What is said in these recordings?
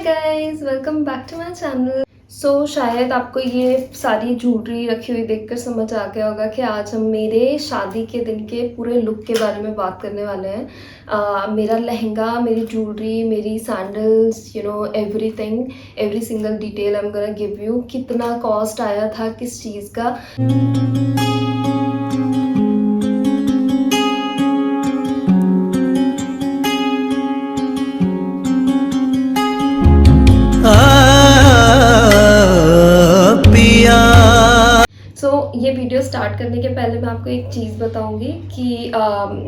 Guys, welcome back to my channel. शायद आपको ये सारी ज्वेलरी रखी हुई देखकर समझ आ गया होगा कि आज हम मेरे शादी के दिन के पूरे लुक के बारे में बात करने वाले हैं। मेरा लहंगा, मेरी ज्वेलरी, मेरी sandals, everything, every single detail I am gonna give you. कितना कॉस्ट आया था किस चीज़ का। ये वीडियो स्टार्ट करने के पहले मैं आपको एक चीज़ बताऊंगी कि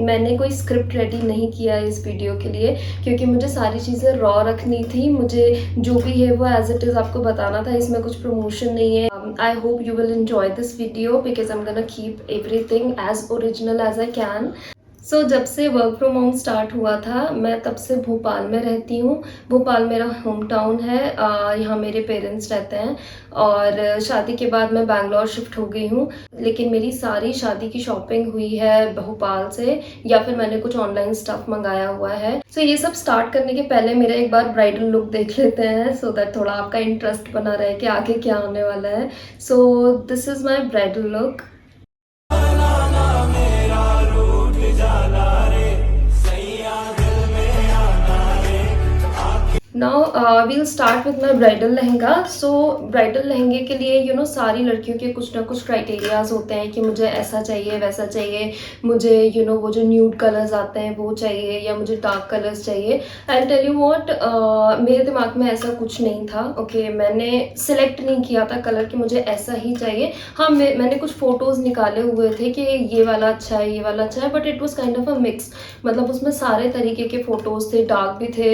मैंने कोई स्क्रिप्ट रेडी नहीं किया इस वीडियो के लिए, क्योंकि मुझे सारी चीज़ें रॉ रखनी थी। मुझे जो भी है वो एज इट इज़ आपको बताना था, इसमें कुछ प्रमोशन नहीं है। I hope you will enjoy this video because I am gonna keep everything as original as I can. जब से वर्क फ्रॉम होम स्टार्ट हुआ था, मैं तब से भोपाल में रहती हूँ। भोपाल मेरा होम टाउन है। यहाँ मेरे पेरेंट्स रहते हैं और शादी के बाद मैं बैंगलोर शिफ्ट हो गई हूँ। लेकिन मेरी सारी शादी की शॉपिंग हुई है भोपाल से, या फिर मैंने कुछ ऑनलाइन स्टफ मंगाया हुआ है। ये सब स्टार्ट करने के पहले मेरा एक बार ब्राइडल लुक देख लेते हैं, सो दैट थोड़ा आपका इंटरेस्ट बना रहे कि आगे क्या आने वाला है। This is my bridal look. Now we'll start with my bridal lehenga. Bridal लहंगे के लिए सारी लड़कियों के कुछ ना कुछ क्राइटेरियाज होते हैं कि मुझे ऐसा चाहिए, वैसा चाहिए, मुझे वो जो न्यूड कलर्स आते हैं वो चाहिए, या मुझे डार्क कलर्स चाहिए। आई टेल यू व्हाट, मेरे दिमाग में ऐसा कुछ नहीं था। ओके, मैंने सिलेक्ट नहीं किया था कलर कि मुझे ऐसा ही चाहिए। हाँ, मैंने कुछ फ़ोटोज़ निकाले हुए थे कि ये वाला अच्छा है, ये वाला अच्छा है, but it was kind of a mix. मतलब उसमें सारे तरीके के फ़ोटोज़ थे, डार्क भी थे,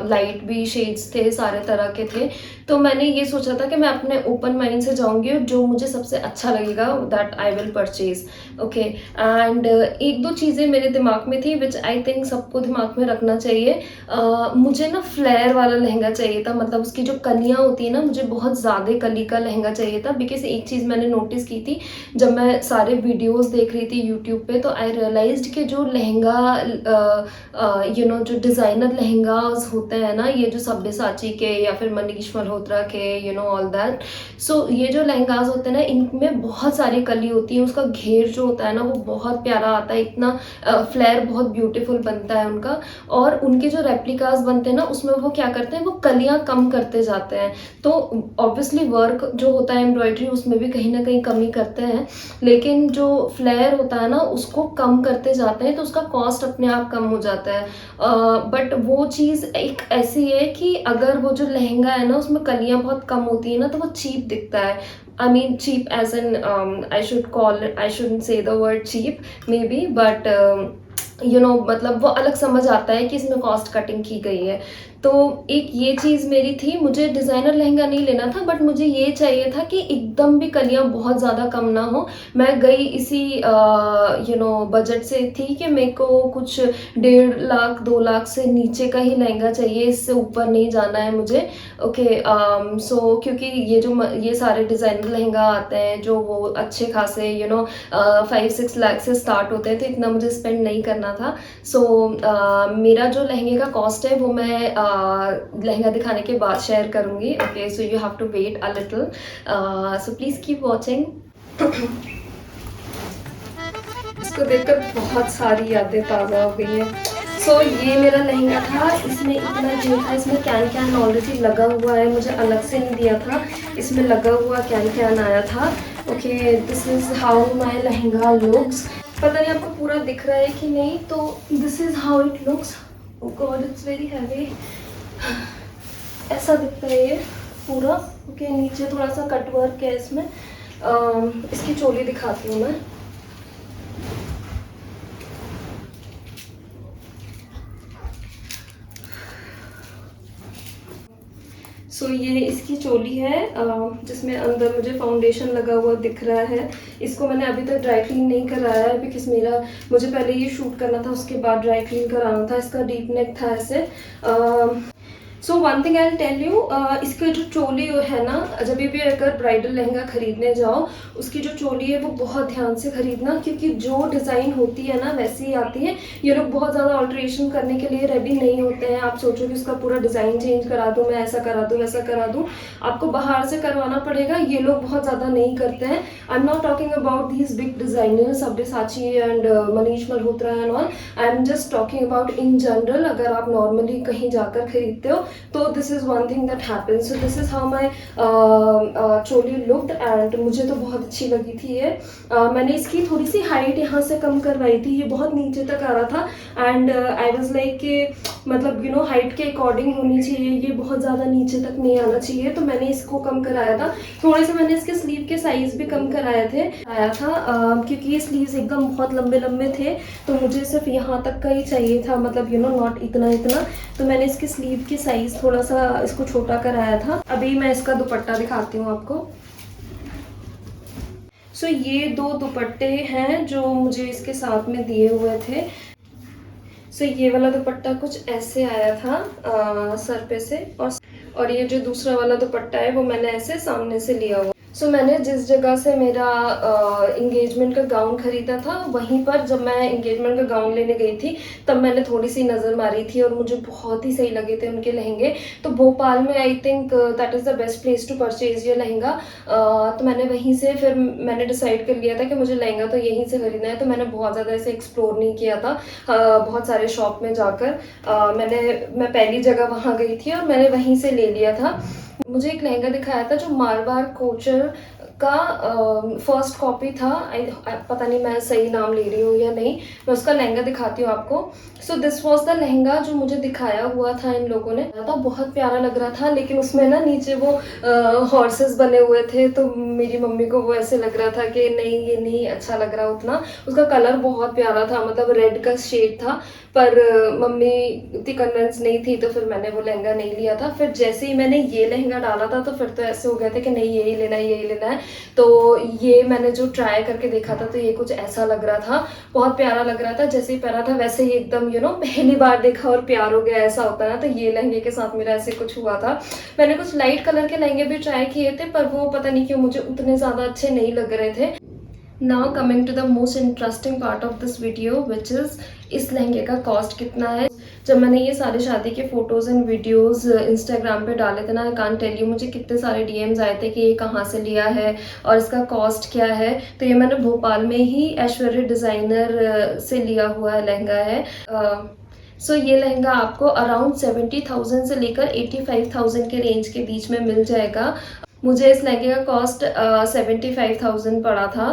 लाइट भी शेड्स थे, सारे तरह के थे। तो मैंने ये सोचा था कि मैं अपने ओपन माइंड से जाऊंगी और जो मुझे सबसे अच्छा लगेगा that I will purchase. Okay, and एक दो चीज़ें मेरे दिमाग में थी विच आई थिंक सबको दिमाग में रखना चाहिए। मुझे ना फ्लेयर वाला लहंगा चाहिए था, मतलब उसकी जो कलियाँ होती है ना, मुझे बहुत ज़्यादा कली का लहंगा चाहिए था। बिकॉज एक चीज़ मैंने नोटिस की थी जब मैं सारे वीडियोज़ देख रही थी यूट्यूब पे, तो आई रियलाइज्ड कि जो लहंगा जो डिज़ाइनर लहंगाज होते हैं ना, ये जो सब्यसाची के या फिर मनीष मल्होत्रा के ऑल दैट, ये जो लहंगाज होते हैं ना, इनमें बहुत सारी कली होती है। उसका घेर जो होता है ना वो बहुत प्यारा आता है, इतना फ्लेयर बहुत ब्यूटीफुल बनता है उनका। और उनके जो रेप्लिकाज बनते हैं ना, उसमें वो क्या करते हैं, वो कलियां कम करते जाते हैं। तो ऑब्वियसली वर्क जो होता है एम्ब्रॉयडरी, उसमें भी कहीं ना कहीं कमी करते हैं, लेकिन जो फ्लेयर होता है ना उसको कम करते जाते हैं, तो उसका कॉस्ट अपने आप कम हो जाता है। बट वो चीज़ एक ऐसी है कि अगर वो जो लहंगा है ना उसमें कलियां बहुत कम होती है ना, तो वो चीप दिखता है। I mean cheap as in I shouldn't say the word cheap maybe, but मतलब वो अलग समझ आता है कि इसमें कॉस्ट कटिंग की गई है। तो एक ये चीज़ मेरी थी। मुझे डिज़ाइनर लहंगा नहीं लेना था, बट मुझे ये चाहिए था कि एकदम भी कलियां बहुत ज़्यादा कम ना हो। मैं गई इसी बजट से थी कि मेरे को कुछ 1.5 लाख 2 लाख से नीचे का ही लहंगा चाहिए, इससे ऊपर नहीं जाना है मुझे। ओके, क्योंकि ये सारे डिज़ाइनर लहंगा आते हैं जो वो अच्छे खासे 5-6 लाख से स्टार्ट होते हैं, तो इतना मुझे स्पेंड नहीं करना था। मेरा जो लहंगे का कॉस्ट है वो मैं लहंगा दिखाने के बाद शेयर करूंगी। Okay, so you have to wait a little, so please keep watching. इसको देखकर बहुत सारी यादें ताज़ा हो गई हैं। ये मेरा लहंगा था, इसमें इतना घेर था, इसमें कैन कैन ऑलरेडी लगा हुआ है, मुझे अलग से नहीं दिया था, इसमें लगा हुआ कैन कैन आया था। Okay, this is how my lehenga looks. पता नहीं आपको पूरा दिख रहा है कि नहीं, तो this is how it looks. Oh God, it's very heavy. ऐसा दिखता है ये पूरा। ओके, नीचे थोड़ा सा कटवर्क है इसमें। इसकी चोली दिखाती हूँ मैं। ये इसकी चोली है, जिसमें अंदर मुझे फाउंडेशन लगा हुआ दिख रहा है। इसको मैंने अभी तक ड्राई क्लीन नहीं कराया है, बिकॉज मुझे पहले ये शूट करना था, उसके बाद ड्राई क्लीन कराना था। इसका डीप नेक था ऐसे। So one thing I tell you, इसके जो चोली है ना, जब भी अगर ब्राइडल लहंगा खरीदने जाओ, उसकी जो चोली है वो बहुत ध्यान से खरीदना, क्योंकि जो डिज़ाइन होती है ना वैसी ही आती है। ये लोग बहुत ज़्यादा ऑल्ट्रेशन करने के लिए रेडी नहीं होते हैं। आप सोचो कि उसका पूरा डिज़ाइन चेंज करा दूँ, मैं ऐसा करा दूँ वैसा करा दूँ, आपको बाहर से करवाना पड़ेगा। ये लोग बहुत ज़्यादा नहीं करते हैं। I am not talking about these big designers Sabyasachi and Manish Malhotra and all. I am just talking about in general. अगर आप नॉर्मली कहीं जाकर खरीदते हो तो this is one thing that happens. So this is how my choli looked and मुझे तो बहुत अच्छी लगी थी ये। मैंने इसकी थोड़ी सी हाइट यहाँ से कम करवाई थी, ये बहुत नीचे तक आ रहा था एंड आई वाज लाइक कि मतलब हाइट के अकॉर्डिंग होनी चाहिए, ये बहुत ज़्यादा नीचे तक नहीं आना चाहिए, तो मैंने इसको कम कराया था। थोड़े से मैंने इसके स्लीव के साइज़ भी कम कराए थे क्योंकि ये स्लीव्स एकदम बहुत लंबे लंबे थे, तो मुझे सिर्फ यहाँ तक का ही चाहिए था, मतलब नॉट इतना इतना, तो मैंने इसके स्लीव के साइज़ थोड़ा सा इसको छोटा कराया था। अभी मैं इसका दुपट्टा दिखाती हूँ आपको। सो ये 2 दुपट्टे हैं जो मुझे इसके साथ में दिए हुए थे। सो ये वाला दुपट्टा कुछ ऐसे आया था सर पे से, और ये जो दूसरा वाला दुपट्टा है वो मैंने ऐसे सामने से लिया हुआ। सो मैंने जिस जगह से मेरा इंगेजमेंट का गाउन खरीदा था, वहीं पर जब मैं इंगेजमेंट का गाउन लेने गई थी तब मैंने थोड़ी सी नज़र मारी थी और मुझे बहुत ही सही लगे थे उनके लहंगे। तो भोपाल में I think that is the best place to purchase ये लहंगा। तो मैंने वहीं से फिर मैंने डिसाइड कर लिया था कि मुझे लहंगा तो यहीं से खरीदना है। तो मैंने बहुत ज़्यादा ऐसे एक्सप्लोर नहीं किया था बहुत सारे शॉप में जाकर। मैं पहली जगग वहाँ गई थी और मैंने वहीं से ले लिया था। मुझे एक लहंगा दिखाया था जो मारवाड़ कोचर का फर्स्ट कॉपी था। पता नहीं मैं सही नाम ले रही हूँ या नहीं, मैं उसका लहंगा दिखाती हूँ आपको। So this was the lehenga जो मुझे दिखाया हुआ था इन लोगों ने। था बहुत प्यारा लग रहा था, लेकिन उसमें ना नीचे वो हॉर्सेस बने हुए थे, तो मेरी मम्मी को वो ऐसे लग रहा था कि नहीं ये नहीं अच्छा लग रहा उतना। उसका कलर बहुत प्यारा था, मतलब रेड का शेड था, पर मम्मी इतनी कन्विंस नहीं थी, तो फिर मैंने वो लहंगा नहीं लिया था। फिर जैसे ही मैंने ये लहंगा डाला था तो फिर तो ऐसे हो गए थे कि नहीं यही लेना है यही लेना है। तो ये मैंने जो ट्राई करके देखा था तो ये कुछ ऐसा लग रहा था, बहुत प्यारा लग रहा था। जैसे ही पहना था वैसे ही एकदम पहली बार देखा और प्यार हो गया, ऐसा होता है ना। तो ये लहंगे के साथ मेरा ऐसे कुछ हुआ था। मैंने कुछ लाइट कलर के लहंगे भी ट्राई किए थे, पर वो पता नहीं क्यों मुझे उतने ज़्यादा अच्छे नहीं लग रहे थे। Now coming to the most interesting part of this video which is इस लहंगे का कॉस्ट कितना है। जब मैंने ये सारे शादी के फ़ोटोज़ एंड वीडियोज़ इंस्टाग्राम पे डाले थे ना, आई कांट टेल यू मुझे कितने सारे डीएम्स आए थे कि ये कहाँ से लिया है और इसका कॉस्ट क्या है। तो ये मैंने भोपाल में ही ऐश्वर्य डिज़ाइनर से लिया हुआ लहंगा है। सो ये लहंगा आपको अराउंड 70,000 से लेकर 85,000 के रेंज के बीच में मिल जाएगा। मुझे इस लहंगे का कॉस्ट 75,000 पड़ा था,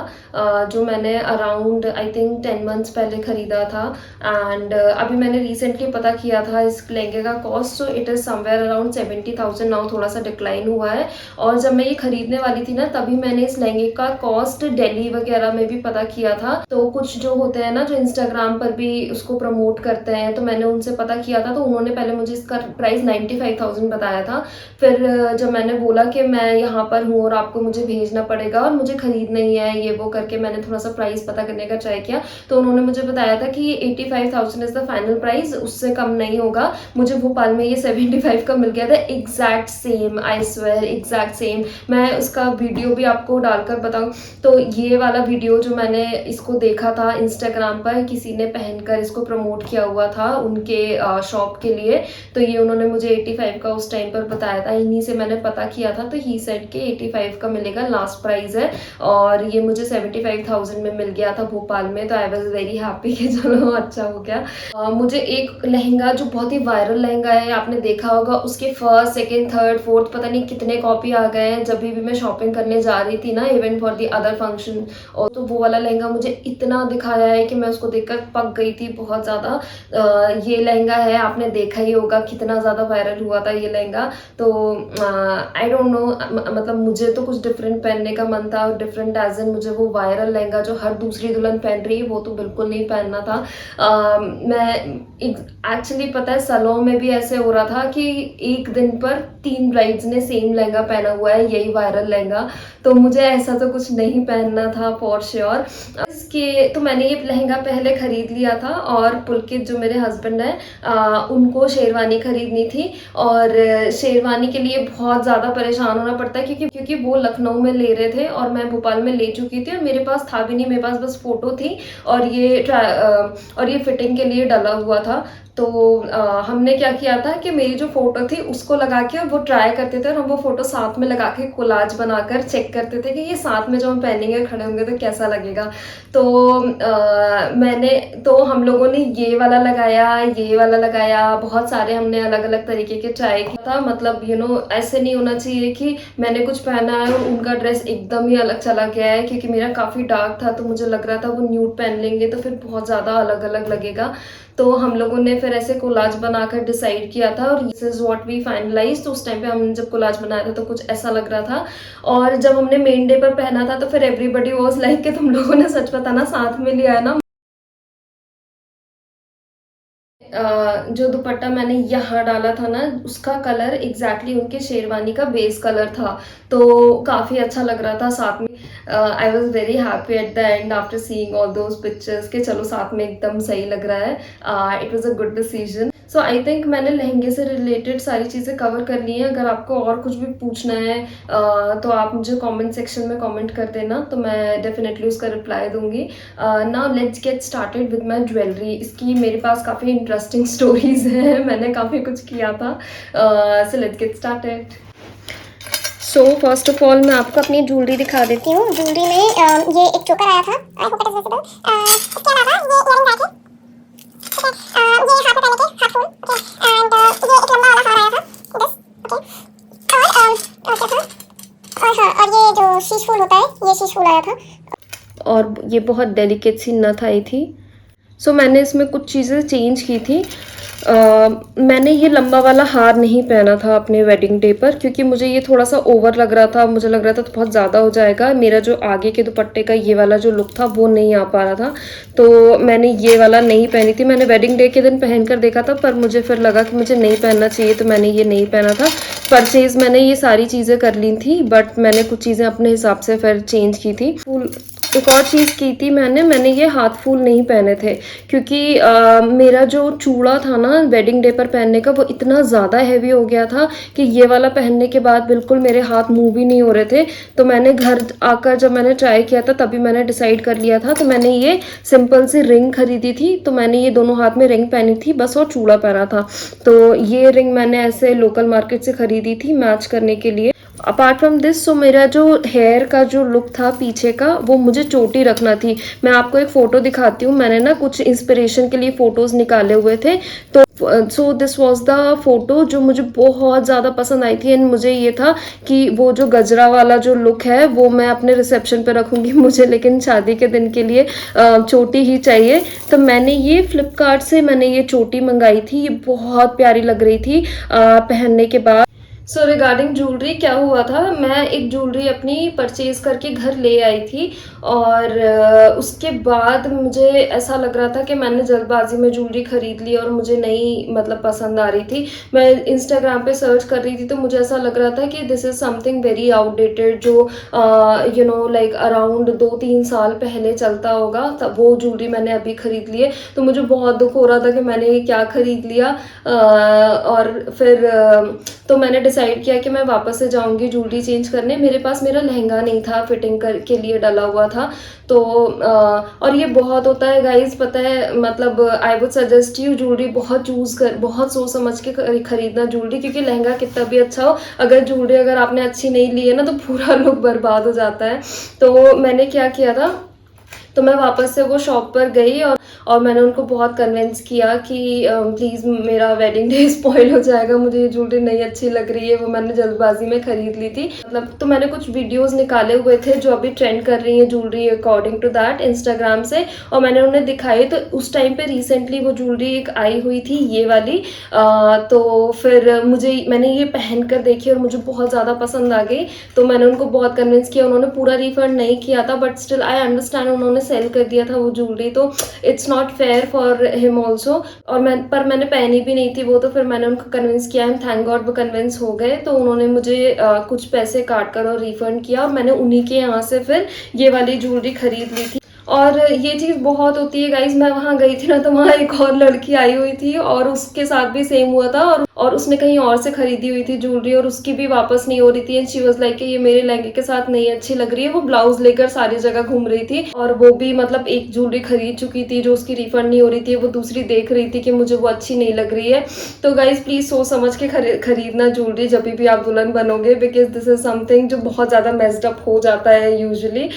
जो मैंने अराउंड आई थिंक 10 मंथ्स पहले ख़रीदा था। एंड अभी मैंने रिसेंटली पता किया था इस लहंगे का cost, so it is somewhere around 70,000 now, थोड़ा सा डिक्लाइन हुआ है। और जब मैं ये ख़रीदने वाली थी ना, तभी मैंने इस लहंगे का कॉस्ट दिल्ली वगैरह में भी पता किया था। तो कुछ जो होते हैं ना जो इंस्टाग्राम पर भी उसको प्रमोट करते हैं, तो मैंने उनसे पता किया था, तो उन्होंने पहले मुझे इसका प्राइस 95,000 बताया था। फिर जब मैंने बोला कि मैं यहाँ पर हूँ और आपको मुझे भेजना पड़ेगा और मुझे खरीदना ही है ये वो करके, मैंने थोड़ा सा प्राइस पता करने का ट्राई किया, तो उन्होंने मुझे बताया था कि 85,000 इज़ द फाइनल प्राइस, उससे कम नहीं होगा। मुझे भोपाल में ये 75 का मिल गया था, exact same, I swear exact same. मैं उसका वीडियो भी आपको डालकर बताऊँ तो ये वाला वीडियो जो मैंने इसको देखा था इंस्टाग्राम पर, किसी ने पहनकर इसको प्रमोट किया हुआ था उनके शॉप के लिए, तो ये उन्होंने मुझे 85 का उस टाइम पर बताया था। इन्हीं से मैंने पता किया था, तो ही सेट के 85 का मिलेगा, लास्ट प्राइस है, और ये मुझे 75,000 में मिल गया था भोपाल में। तो आई वॉज वेरी हैप्पी कि चलो अच्छा हो गया। मुझे एक लहंगा जो बहुत ही वायरल लहंगा है, आपने देखा होगा, उसके फर्स्ट सेकेंड थर्ड फोर्थ पता नहीं कितने कॉपी आ गए हैं। जब भी मैं शॉपिंग करने जा रही थी ना, even for the other function, और तो वो वाला लहंगा मुझे इतना दिखाया है कि मैं उसको देखकर पक गई थी बहुत ज़्यादा। ये लहंगा है, आपने देखा ही होगा कितना ज़्यादा वायरल हुआ था ये लहंगा। तो आई डोंट नो, मतलब मुझे तो कुछ डिफरेंट पहनने का मन था, और डिफरेंट एज इन मुझे वो वायरल लहंगा जो हर दूसरी दुल्हन पहन रही है वो तो बिल्कुल नहीं पहनना था। मैं एक्चुअली पता है सलों में भी ऐसे हो रहा था कि एक दिन पर 3 ब्राइड्स ने सेम लहंगा पहना हुआ है, यही वायरल लहंगा। तो मुझे ऐसा तो कुछ नहीं पहनना था फॉर श्योर। इसके तो मैंने ये लहंगा पहले खरीद लिया था, और पुलकित जो मेरे हस्बैंड हैं उनको शेरवानी खरीदनी थी। और शेरवानी के लिए बहुत ज़्यादा परेशान होना पड़ता है क्योंकि वो लखनऊ में ले रहे थे और मैं भोपाल में ले चुकी थी, और मेरे पास था भी नहीं, मेरे पास बस फ़ोटो थी और ये फिटिंग के लिए डला हुआ था। तो हमने क्या किया था कि मेरी जो फ़ोटो थी उसको लगा के वो ट्राई करते थे, और हम वो फ़ोटो साथ में लगा के कोलाज बनाकर चेक करते थे कि ये साथ में जब हम पहनेंगे खड़े होंगे तो कैसा लगेगा। तो हम लोगों ने ये वाला लगाया, बहुत सारे हमने अलग अलग तरीके के ट्राई किया था। मतलब ऐसे नहीं होना चाहिए कि मैंने कुछ पहना है और उनका ड्रेस एकदम ही अलग चला गया है, क्योंकि मेरा काफ़ी डार्क था तो मुझे लग रहा था वो न्यूड पहन लेंगे तो फिर बहुत ज़्यादा अलग अलग लगेगा। तो हम लोगों ने फिर ऐसे कोलाज बनाकर डिसाइड किया था, और this is what we finalize. तो उस टाइम पे हमने जब कोलाज बनाया था तो कुछ ऐसा लग रहा था, और जब हमने मेन डे पर पहना था तो फिर एवरीबडी वाज लाइक कि तुम लोगों ने सच बताना साथ में लिया है ना। जो दुपट्टा मैंने यहाँ डाला था ना उसका कलर एग्जैक्टली उनके शेरवानी का बेस कलर था, तो काफ़ी अच्छा लग रहा था साथ में। I was very happy at the end after seeing all those pictures के चलो साथ में एकदम सही लग रहा है। It was a good decision. So I think मैंने लहंगे से रिलेटेड सारी चीज़ें कवर कर ली हैं। अगर आपको और कुछ भी पूछना है तो आप मुझे कमेंट सेक्शन में कमेंट कर देना, तो मैं डेफिनेटली उसका रिप्लाई दूंगी। Now let's get started with my jewellery. इसकी मेरे पास काफ़ी इंटरेस्टिंग स्टोरीज हैं, मैंने काफ़ी कुछ किया था। So let's get started. So first of all मैं आपको अपनी ज्वेलरी दिखा देती हूँ। ज्वेलरी में ये एक चोकर आया था, I hope it is visible. इसके अलावा ये इयररिंग्स आए थे, ठीक है। ये हाथ में पहनने के हाथ फूल, ओके। एंड ये एक लंबा वाला हार आया था, दिस, ओके। और क्या था, और हाँ, और ये जो शीश फूल होता है ये शीश फूल आया था, और ये बहुत डेलिकेट सी नथ आई थी। सो मैंने इसमें कुछ चीज़ें चेंज की थी। मैंने ये लंबा वाला हार नहीं पहना था अपने वेडिंग डे पर, क्योंकि मुझे ये थोड़ा सा ओवर लग रहा था। मुझे लग रहा था तो बहुत ज़्यादा हो जाएगा, मेरा जो आगे के दुपट्टे का ये वाला जो लुक था वो नहीं आ पा रहा था, तो मैंने ये वाला नहीं पहनी थी। मैंने वेडिंग डे के दिन पहन कर देखा था, पर मुझे फिर लगा कि मुझे नहीं पहनना चाहिए, तो मैंने ये नहीं पहना था। परचेज़ मैंने ये सारी चीज़ें कर ली थी, बट मैंने कुछ चीज़ें अपने हिसाब से फिर चेंज की थी। फूल एक और चीज़ की थी मैंने ये हाथ फूल नहीं पहने थे, क्योंकि मेरा जो चूड़ा था ना वेडिंग डे पर पहनने का वो इतना ज़्यादा हैवी हो गया था कि ये वाला पहनने के बाद बिल्कुल मेरे हाथ मूव ही नहीं हो रहे थे। तो मैंने घर आकर जब मैंने ट्राई किया था तभी मैंने डिसाइड कर लिया था। तो मैंने ये सिंपल सी रिंग खरीदी थी, तो मैंने ये दोनों हाथ में रिंग पहनी थी बस, और चूड़ा पहना था। तो ये रिंग मैंने ऐसे लोकल मार्केट से खरीदी थी मैच करने के लिए। अपार्ट फ्रॉम दिस, सो मेरा जो हेयर का जो लुक था पीछे का वो मुझे चोटी रखना थी। मैं आपको एक फ़ोटो दिखाती हूँ, मैंने ना कुछ इंस्पिरेशन के लिए फ़ोटोज़ निकाले हुए थे। तो so this was the photo जो मुझे बहुत ज़्यादा पसंद आई थी। एंड मुझे ये था कि वो जो गजरा वाला जो लुक है वो मैं अपने रिसेप्शन पे रखूँगी, मुझे लेकिन शादी के दिन के लिए चोटी ही चाहिए। तो मैंने ये फ्लिपकार्ट से मैंने ये चोटी मंगाई थी, ये बहुत प्यारी लग रही थी पहनने के बाद। सो रिगार्डिंग ज्वेलरी क्या हुआ था, मैं एक ज्वेलरी अपनी परचेज करके घर ले आई थी, और उसके बाद मुझे ऐसा लग रहा था कि मैंने जल्दबाजी में ज्वेलरी खरीद ली और मुझे नहीं मतलब पसंद आ रही थी। मैं इंस्टाग्राम पे सर्च कर रही थी तो मुझे ऐसा लग रहा था कि this is something very outdated, जो लाइक अराउंड 2-3 साल पहले चलता होगा, तब वो ज्वेलरी मैंने अभी खरीद ली है। तो मुझे बहुत दुख हो रहा था कि मैंने ये क्या खरीद लिया। और फिर तो मैंने डिसाइड किया कि मैं वापस से जाऊंगी ज्वेलरी चेंज करने। मेरे पास मेरा लहंगा नहीं था फिटिंग के लिए डला हुआ था। तो और ये बहुत होता है गाइज, पता है, मतलब I would suggest you jewellery बहुत सोच समझ के खरीदना ज्वेलरी, क्योंकि लहंगा कितना भी अच्छा हो, अगर ज्वेलरी अगर आपने अच्छी नहीं ली है ना तो पूरा लुक बर्बाद हो जाता है। तो मैंने क्या किया था, तो मैं वापस से वो शॉप पर गई और मैंने उनको बहुत कन्विंस किया कि प्लीज़ मेरा वेडिंग डे स्पॉइल हो जाएगा, मुझे ये ज्वेलरी नहीं अच्छी लग रही है। वो मैंने जल्दबाजी में ख़रीद ली थी। मतलब तो मैंने कुछ वीडियोस निकाले हुए थे जो अभी ट्रेंड कर रही है jewellery according to that Instagram से, और मैंने उन्हें दिखाई। तो उस टाइम पे रिसेंटली वो ज्वेलरी एक आई हुई थी, ये वाली। तो फिर मैंने ये पहन कर देखी और मुझे बहुत ज़्यादा पसंद आ गई। तो मैंने उनको बहुत कन्विंस किया। उन्होंने पूरा रिफंड नहीं किया था, बट स्टिल आई अंडरस्टैंड, उन्होंने सेल कर दिया था वो ज्वेलरी, तो it's not fair for him also. और मैंने पहनी भी नहीं थी वो। तो फिर मैंने उनको कन्विंस किया, एंड थैंक गॉड वो कन्विंस हो गए। तो उन्होंने मुझे कुछ पैसे काट कर और रिफंड किया, और मैंने उन्हीं के यहाँ से फिर ये वाली ज्वेलरी खरीद ली थी। और ये चीज़ बहुत होती है गाइज, मैं वहाँ गई थी ना, तो वहाँ एक और लड़की आई हुई थी और उसके साथ भी सेम हुआ था, और उसने कहीं और से खरीदी हुई थी ज्वेलरी, और उसकी भी वापस नहीं हो रही थी। एंड शी वाज लाइक कि ये मेरे लहंगे के साथ नहीं अच्छी लग रही है। वो ब्लाउज लेकर सारी जगह घूम रही थी, और वो भी मतलब एक ज्वेलरी खरीद चुकी थी जो उसकी रिफंड नहीं हो रही थी। वो दूसरी देख रही थी कि मुझे वो अच्छी नहीं लग रही है। तो गाइज प्लीज सोच समझ के खरीदना ज्वेलरी जब भी आप दुल्हन बनोगे, बिकॉज दिस इज समथिंग जो बहुत ज़्यादा मेस्ड अप हो जाता है usually.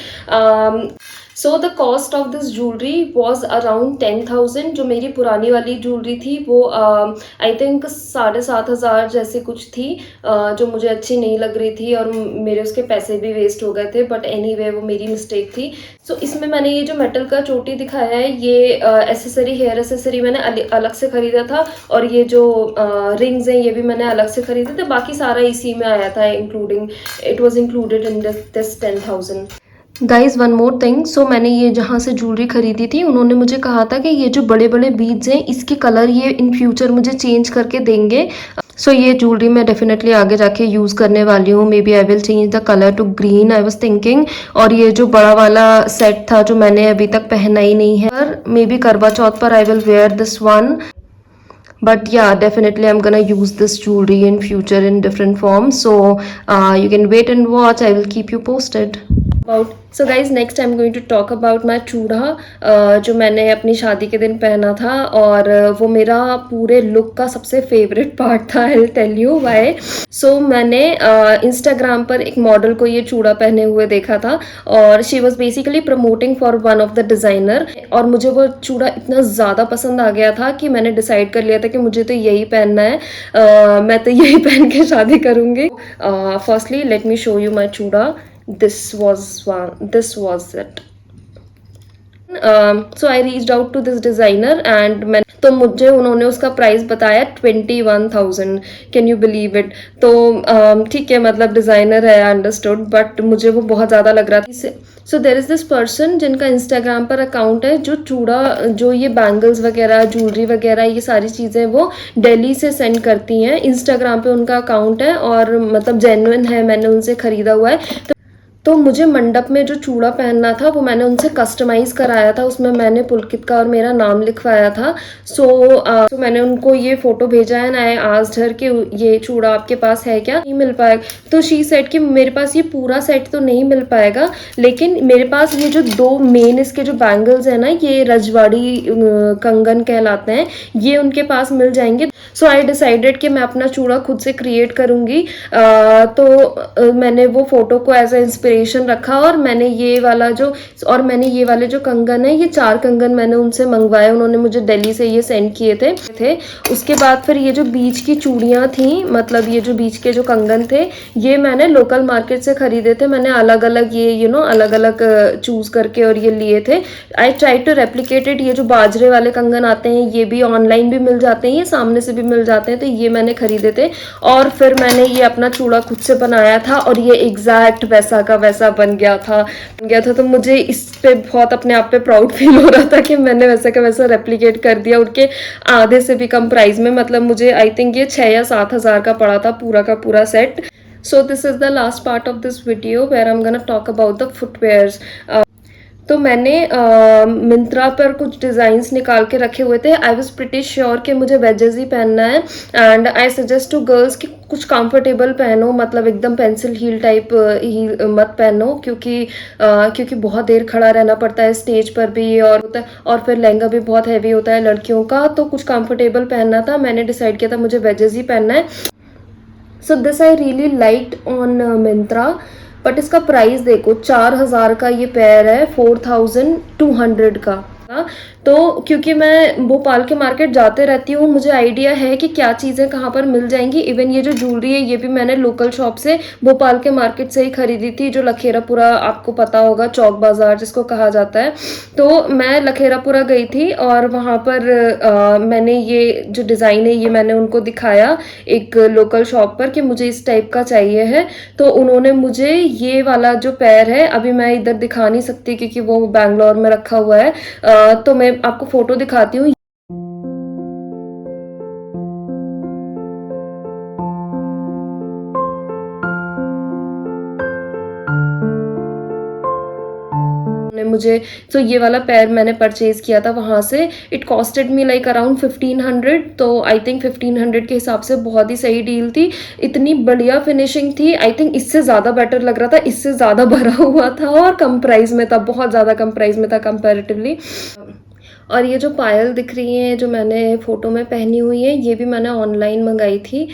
So the cost of this jewellery was around 10,000। जो मेरी पुरानी वाली ज्वेलरी थी वो आई थिंक 7,500 जैसे कुछ थी, जो मुझे अच्छी नहीं लग रही थी, और मेरे उसके पैसे भी वेस्ट हो गए थे। बट एनीवे वो मेरी मिस्टेक थी। सो इसमें मैंने ये जो मेटल का चोटी दिखाया है, ये एसेसरी, हेयर एसेसरी मैंने अलग से खरीदा था, और ये जो रिंग्स हैं ये भी मैंने अलग से खरीदे थे। बाकी सारा इसी में आया था, including it was included in this 10,000। Guys one more thing, so मैंने ये जहाँ से ज्वेलरी खरीदी थी, उन्होंने मुझे कहा था कि ये जो बड़े बड़े बीड्स हैं इसके कलर ये इन फ्यूचर मुझे चेंज करके देंगे। सो ये ज्वेलरी मैं डेफिनेटली आगे जाके यूज़ करने वाली हूँ। Maybe I will change the colour to green, I was thinking. और ये जो बड़ा वाला सेट था जो मैंने अभी तक पहना ही नहीं है, पर मे बी करवा चौथ पर I will where this one. But yeah, definitely I'm gonna use this jewelry in future in different forms. So you can wait and watch. I will keep you posted. So guys, next I'm going to talk about my चूड़ा, जो मैंने अपनी शादी के दिन पहना था, और वो मेरा पूरे लुक का सबसे फेवरेट पार्ट था। I'll tell you why. So मैंने इंस्टाग्राम पर एक मॉडल को ये चूड़ा पहने हुए देखा था, और she was basically promoting for one of the designer, और मुझे वो चूड़ा इतना ज़्यादा पसंद आ गया था कि मैंने डिसाइड कर लिया था कि मुझे तो यही पहनना है। मैं तो यही पहन के शादी करूँगी। Firstly let me show you माई चूड़ा। This was it. So I reached out to this designer, and तो मुझे उन्होंने उसका प्राइस बताया 21,000। Can you believe it? तो ठीक है, मतलब डिज़ाइनर है, अंडरस्टूड, बट मुझे वो बहुत ज़्यादा लग रहा था। सो देर इज़ दिस पर्सन जिनका इंस्टाग्राम पर अकाउंट है, जो चूड़ा, जो ये बैंगल्स वगैरह, ज्वेलरी वगैरह, ये सारी चीज़ें वो दिल्ली से सेंड करती हैं। इंस्टाग्राम पे उनका अकाउंट है, और मतलब जेन्युइन है, मैंने उनसे ख़रीदा हुआ है। तो मुझे मंडप में जो चूड़ा पहनना था वो मैंने उनसे कस्टमाइज़ कराया था। उसमें मैंने पुलकित का और मेरा नाम लिखवाया था। सो मैंने उनको ये फ़ोटो भेजा है, एंड आई आस्क्ड हर कि ये चूड़ा आपके पास है क्या, नहीं मिल पाएगा? तो शी सेड कि मेरे पास ये पूरा सेट तो नहीं मिल पाएगा, लेकिन मेरे पास ये जो दो मेन इसके जो बैंगल्स हैं ना, ये रजवाड़ी कंगन कहलाते हैं, ये उनके पास मिल जाएंगे। सो आई डिसाइडेड कि मैं अपना चूड़ा खुद से क्रिएट करूँगी। तो मैंने वो फ़ोटो को एज ए इंस्पिरेशन रखा, और मैंने ये वाले जो कंगन है, ये 4 कंगन मैंने उनसे मंगवाए। उन्होंने मुझे दिल्ली से ये सेंड किए थे। उसके बाद फिर ये जो बीच की चूड़ियाँ थी, मतलब ये जो बीच के जो कंगन थे, ये मैंने लोकल मार्केट से ख़रीदे थे। मैंने अलग अलग ये अलग अलग चूज़ करके और ये लिए थे। I try to replicate it. ये जो बाजरे वाले कंगन आते हैं, ये भी ऑनलाइन भी मिल जाते हैं, ये सामने से भी मिल जाते हैं, तो ये मैंने खरीदे थे। और फिर मैंने ये अपना चूड़ा खुद से बनाया था, और ये एग्जैक्ट वैसा का वैसा बन गया था। तो मुझे इस पे बहुत अपने आप पे प्राउड फील हो रहा था कि मैंने वैसा का वैसा रेप्लिकेट कर दिया, उनके आधे से भी कम प्राइस में। मतलब मुझे आई थिंक ये 6 या 7 हज़ार का पड़ा था पूरा का पूरा set. So this is the last part of this video where I am gonna talk about the footwears. तो मैंने मिंत्रा पर कुछ डिज़ाइंस निकाल के रखे हुए थे। आई वॉज प्रिटी श्योर कि मुझे वेजेस ही पहनना है, and I suggest to girls कि कुछ कंफर्टेबल पहनो, मतलब एकदम पेंसिल हील टाइप ही मत पहनो, क्योंकि बहुत देर खड़ा रहना पड़ता है स्टेज पर भी, और फिर लहंगा भी बहुत हैवी होता है लड़कियों का। तो कुछ कंफर्टेबल पहनना था। मैंने डिसाइड किया था मुझे वेजेस ही पहनना है। So this I really liked on Myntra. But इसका प्राइस देखो 4000 का ये पेयर है, 4200 का। तो क्योंकि मैं भोपाल के मार्केट जाते रहती हूँ, मुझे आइडिया है कि क्या चीज़ें कहाँ पर मिल जाएंगी। इवन ये जो ज्वेलरी है ये भी मैंने लोकल शॉप से, भोपाल के मार्केट से ही खरीदी थी, जो लखेरापुरा, आपको पता होगा चौक बाज़ार जिसको कहा जाता है। तो मैं लखेरापुरा गई थी और वहाँ पर मैंने ये जो डिज़ाइन है ये मैंने उनको दिखाया एक लोकल शॉप पर कि मुझे इस टाइप का चाहिए है। तो उन्होंने मुझे ये वाला जो पेयर है, अभी मैं इधर दिखा नहीं सकती क्योंकि वो बैंगलोर में रखा हुआ है, तो मैं आपको फोटो दिखाती हूँ। मुझे तो ये वाला पेयर मैंने परचेज किया था वहाँ से। It costed me like around 1500, तो आई थिंक 1500 के हिसाब से बहुत ही सही डील थी। इतनी बढ़िया फिनिशिंग थी, आई थिंक इससे ज़्यादा बेटर लग रहा था, इससे ज़्यादा भरा हुआ था और कम प्राइस में था, बहुत ज़्यादा कम प्राइस में था कंपैरेटिवली। और ये जो पायल दिख रही हैं जो मैंने फ़ोटो में पहनी हुई है, ये भी मैंने ऑनलाइन मंगाई थी।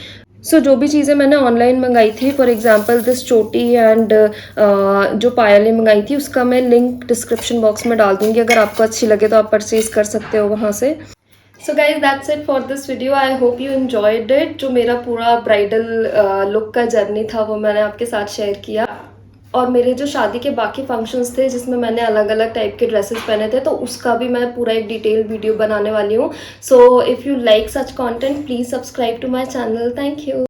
जो भी चीज़ें मैंने ऑनलाइन मंगाई थी, फॉर एग्जांपल दिस चोटी एंड जो पायलें मंगाई थी उसका मैं लिंक डिस्क्रिप्शन बॉक्स में डाल दूँगी, अगर आपको अच्छी लगे तो आप परचेज कर सकते हो वहाँ से। So guys that's it for this video, I hope you enjoyed it. जो मेरा पूरा ब्राइडल लुक का जर्नी था वो मैंने आपके साथ शेयर किया। और मेरे जो शादी के बाकी फंक्शंस थे जिसमें मैंने अलग अलग टाइप के ड्रेसेस पहने थे, तो उसका भी मैं पूरा एक डिटेल वीडियो बनाने वाली हूँ। So if you like such content please subscribe to my channel. Thank you.